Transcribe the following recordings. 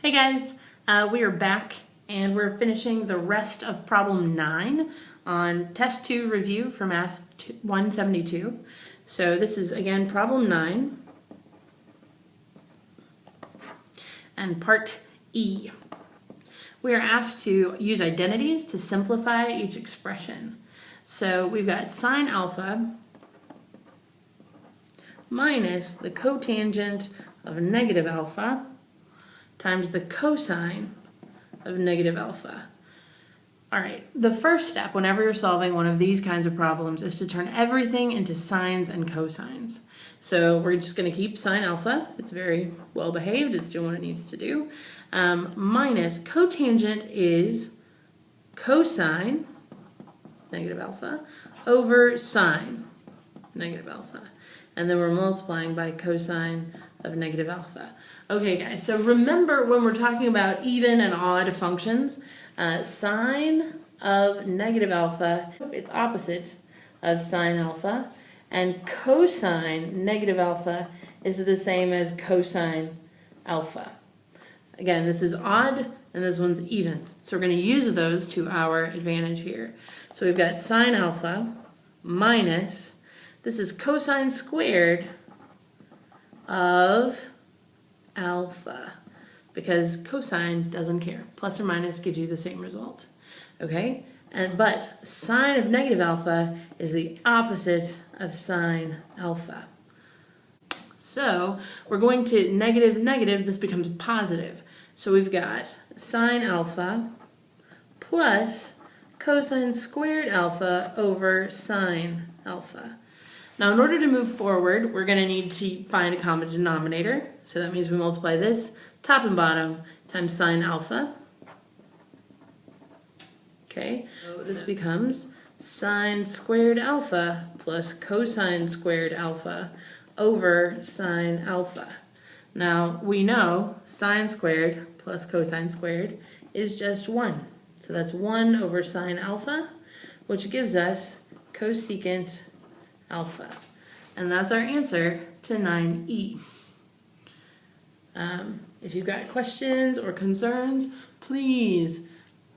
Hey guys, we are back and we're finishing the rest of problem 9 on test 2 review for Mat-172. So this is again problem 9 and part E. We are asked to use identities to simplify each expression. So we've got sine alpha minus the cotangent of negative alpha times the cosine of negative alpha. All right, the first step whenever you're solving one of these kinds of problems is to turn everything into sines and cosines. So we're just going to keep sine alpha. It's very well behaved. It's doing what it needs to do. Minus cotangent is cosine negative alpha over sine negative alpha. And then we're multiplying by cosine of negative alpha. Okay guys, so remember when we're talking about even and odd functions, sine of negative alpha, it's opposite of sine alpha, and cosine negative alpha is the same as cosine alpha. Again, this is odd and this one's even. So we're going to use those to our advantage here. So we've got sine alpha minus, this is cosine squared of alpha, because cosine doesn't care. Plus or minus gives you the same result. Okay? But sine of negative alpha is the opposite of sine alpha. So we're going to negative, negative, this becomes positive. So we've got sine alpha plus cosine squared alpha over sine alpha. Now, in order to move forward, we're going to need to find a common denominator. So that means we multiply this top and bottom times sine alpha. Okay, so this becomes sine squared alpha plus cosine squared alpha over sine alpha. Now, we know sine squared plus cosine squared is just 1. So that's 1 over sine alpha, which gives us cosecant alpha. And that's our answer to 9e. If you've got questions or concerns, please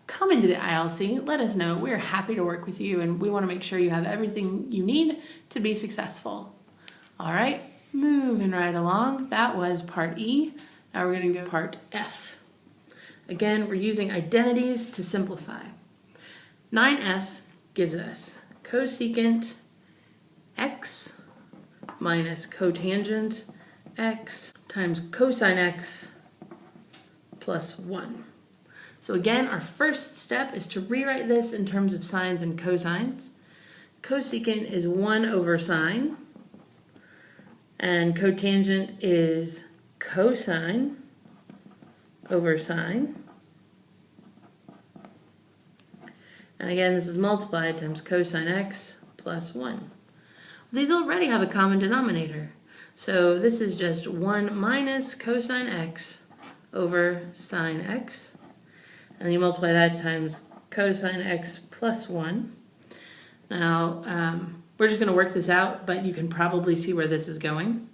come into the ILC. Let us know. We're happy to work with you and we want to make sure you have everything you need to be successful. All right, moving right along. That was part E. Now we're going to go part F. Again, we're using identities to simplify. 9f gives us cosecant x minus cotangent x times cosine x plus 1. So again, our first step is to rewrite this in terms of sines and cosines. Cosecant is 1 over sine, and cotangent is cosine over sine. And again, this is multiplied times cosine x plus 1. These already have a common denominator. So this is just 1 minus cosine x over sine x. And then you multiply that times cosine x plus 1. Now, we're just going to work this out, but you can probably see where this is going.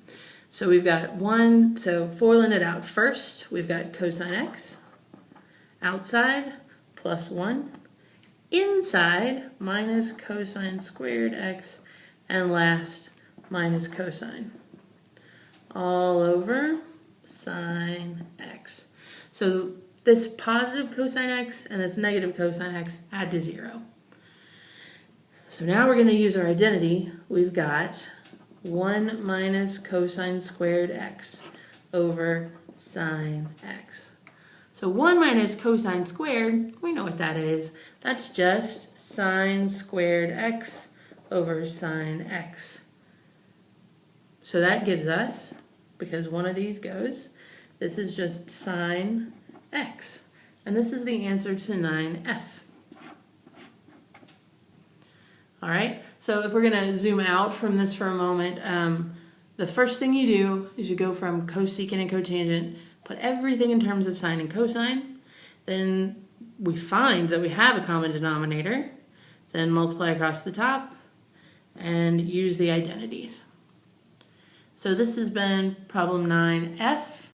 So we've got 1, so foiling it out first, we've got cosine x, outside, plus 1, inside, minus cosine squared x, and last, minus cosine, all over sine x. So this positive cosine x and this negative cosine x add to 0. So now we're going to use our identity. We've got 1 minus cosine squared x over sine x. So 1 minus cosine squared, we know what that is. That's just sine squared x over sine x. So that gives us, because one of these goes, this is just sine x. And this is the answer to 9f. All right, so if we're going to zoom out from this for a moment, the first thing you do is you go from cosecant and cotangent, put everything in terms of sine and cosine, then we find that we have a common denominator, then multiply across the top, and use the identities. So this has been problem 9F.